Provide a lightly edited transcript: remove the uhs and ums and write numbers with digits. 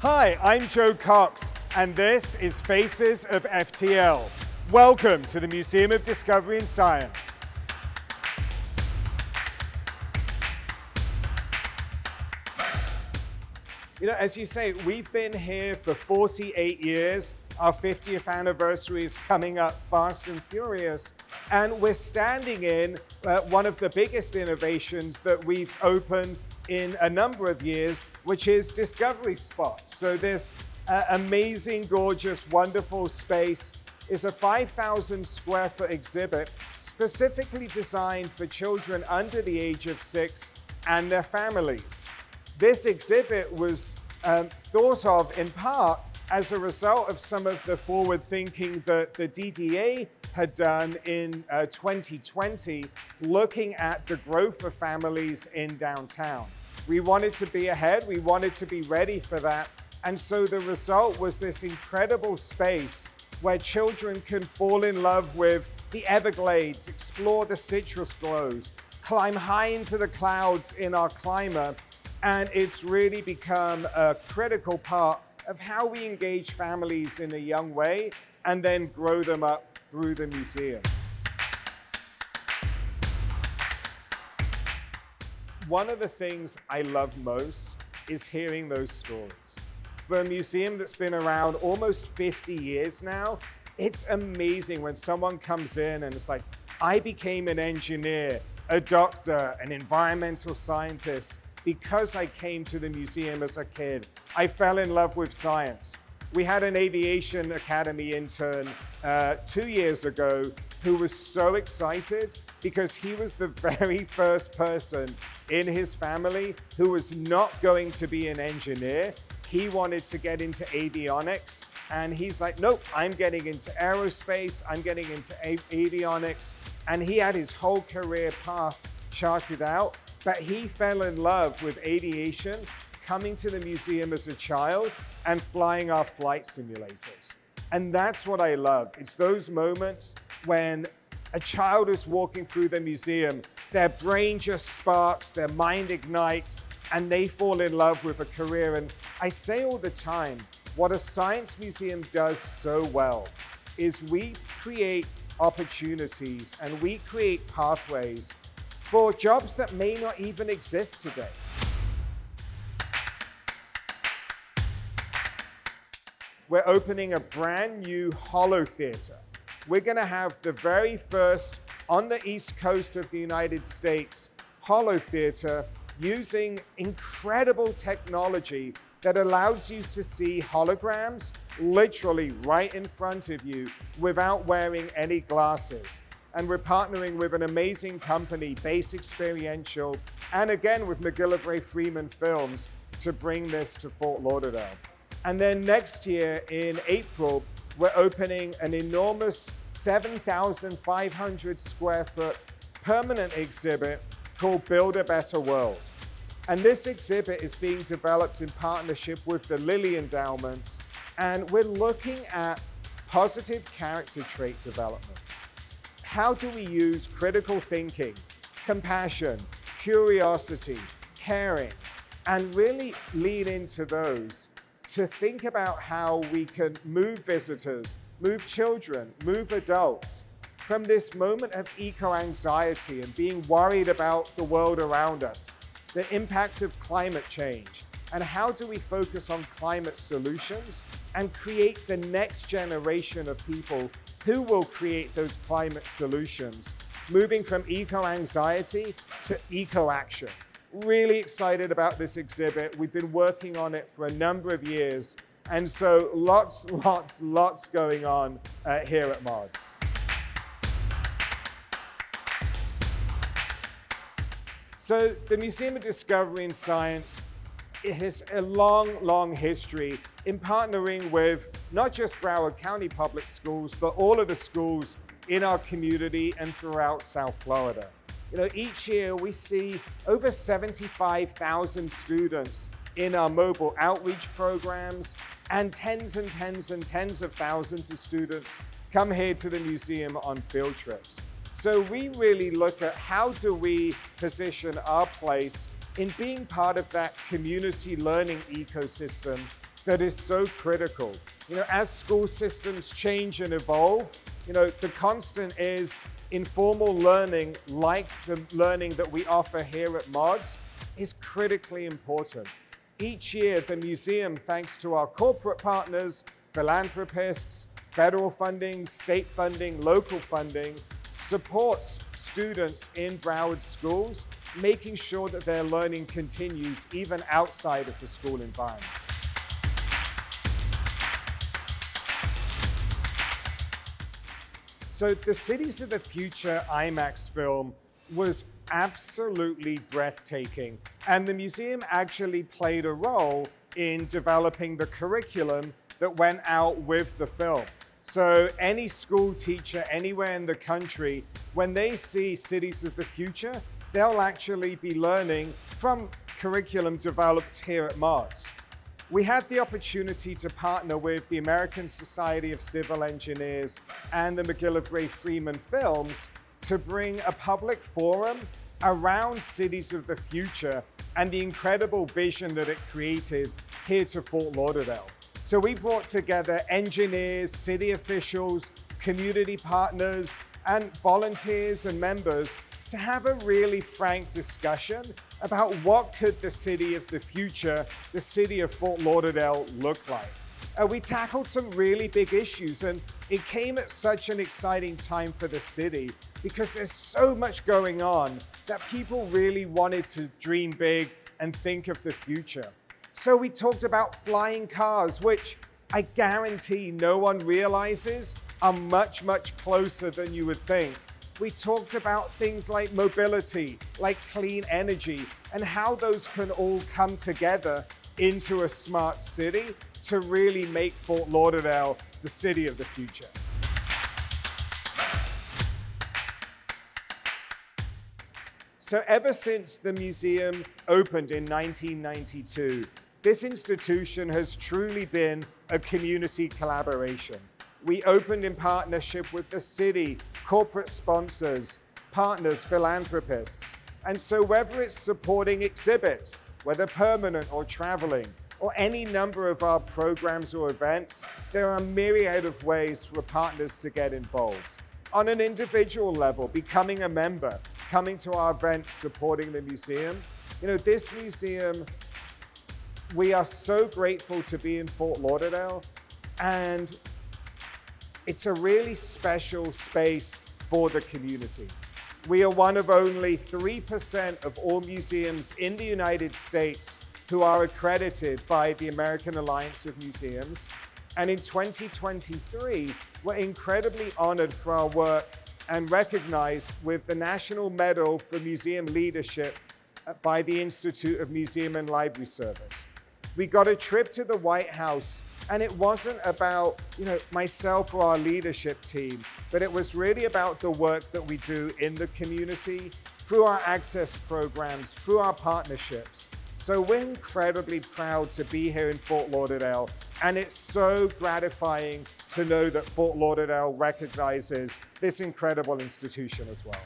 Hi, I'm Joe Cox, and this is Faces of FTL. Welcome to the Museum of Discovery and Science. You know, as you say, we've been here for 48 years. Our 50th anniversary is coming up fast and furious. And we're standing in one of the biggest innovations that we've opened in a number of years, which is Discovery Spot. So this amazing, gorgeous, wonderful space is a 5,000 square foot exhibit specifically designed for children under the age of 6 and their families. This exhibit was thought of in part as a result of some of the forward thinking that the DDA had done in 2020, looking at the growth of families in downtown. We wanted to be ahead, we wanted to be ready for that. And so the result was this incredible space where children can fall in love with the Everglades, explore the citrus groves, climb high into the clouds in our climate. And it's really become a critical part of how we engage families in a young way and then grow them up through the museum. One of the things I love most is hearing those stories. For a museum that's been around almost 50 years now, it's amazing when someone comes in and it's like, I became an engineer, a doctor, an environmental scientist, because I came to the museum as a kid. I fell in love with science. We had an aviation academy intern 2 years ago who was so excited because he was the very first person in his family who was not going to be an engineer. He wanted to get into avionics, and he's like, nope, I'm getting into aerospace, I'm getting into avionics. And he had his whole career path charted out. But he fell in love with aviation, coming to the museum as a child and flying our flight simulators. And that's what I love. It's those moments when a child is walking through the museum, their brain just sparks, their mind ignites, and they fall in love with a career. And I say all the time, what a science museum does so well is we create opportunities and we create pathways for jobs that may not even exist today. We're opening a brand new holo theater. We're gonna have the very first on the East Coast of the United States holo theater using incredible technology that allows you to see holograms literally right in front of you without wearing any glasses. And we're partnering with an amazing company, Base Experiential, and again with McGillivray-Freeman Films to bring this to Fort Lauderdale. And then next year in April, we're opening an enormous 7,500 square foot permanent exhibit called Build a Better World. And this exhibit is being developed in partnership with the Lilly Endowment, and we're looking at positive character trait development. How do we use critical thinking, compassion, curiosity, caring, and really lean into those to think about how we can move visitors, move children, move adults from this moment of eco-anxiety and being worried about the world around us, the impact of climate change, and how do we focus on climate solutions and create the next generation of people who will create those climate solutions, moving from eco-anxiety to eco-action. Really excited about this exhibit. We've been working on it for a number of years, and so lots going on here at MODS. So the Museum of Discovery and Science, it has a long history in partnering with not just Broward County Public Schools, but all of the schools in our community and throughout South Florida. You know, each year we see over 75,000 students in our mobile outreach programs, and tens of thousands of students come here to the museum on field trips. So we really look at how do we position our place in being part of that community learning ecosystem that is so critical. As school systems change and evolve, the constant is informal learning, like the learning that we offer here at MODS, is critically important. Each year, the museum, thanks to our corporate partners, philanthropists, federal funding, state funding, local funding, supports students in Broward schools, making sure that their learning continues even outside of the school environment. So the Cities of the Future IMAX film was absolutely breathtaking, and the museum actually played a role in developing the curriculum that went out with the film. So any school teacher anywhere in the country, when they see Cities of the Future, they'll actually be learning from curriculum developed here at MODS. We had the opportunity to partner with the American Society of Civil Engineers and the McGillivray Freeman Films to bring a public forum around Cities of the Future and the incredible vision that it created here to Fort Lauderdale. So we brought together engineers, city officials, community partners, and volunteers and members to have a really frank discussion about what could the city of the future, the city of Fort Lauderdale, look like. We tackled some really big issues, and it came at such an exciting time for the city because there's so much going on that people really wanted to dream big and think of the future. So we talked about flying cars, which I guarantee no one realizes are much, much closer than you would think. We talked about things like mobility, like clean energy, and how those can all come together into a smart city to really make Fort Lauderdale the city of the future. So ever since the museum opened in 1992, this institution has truly been a community collaboration. We opened in partnership with the city, corporate sponsors, partners, philanthropists. And so whether it's supporting exhibits, whether permanent or traveling, or any number of our programs or events, there are a myriad of ways for partners to get involved. On an individual level, becoming a member, coming to our events, supporting the museum. This museum, we are so grateful to be in Fort Lauderdale, and it's a really special space for the community. We are one of only 3% of all museums in the United States who are accredited by the American Alliance of Museums. And in 2023, we're incredibly honored for our work and recognized with the National Medal for Museum Leadership by the Institute of Museum and Library Service. We got a trip to the White House, and it wasn't about myself or our leadership team, but it was really about the work that we do in the community through our access programs, through our partnerships. So we're incredibly proud to be here in Fort Lauderdale, and it's so gratifying to know that Fort Lauderdale recognizes this incredible institution as well.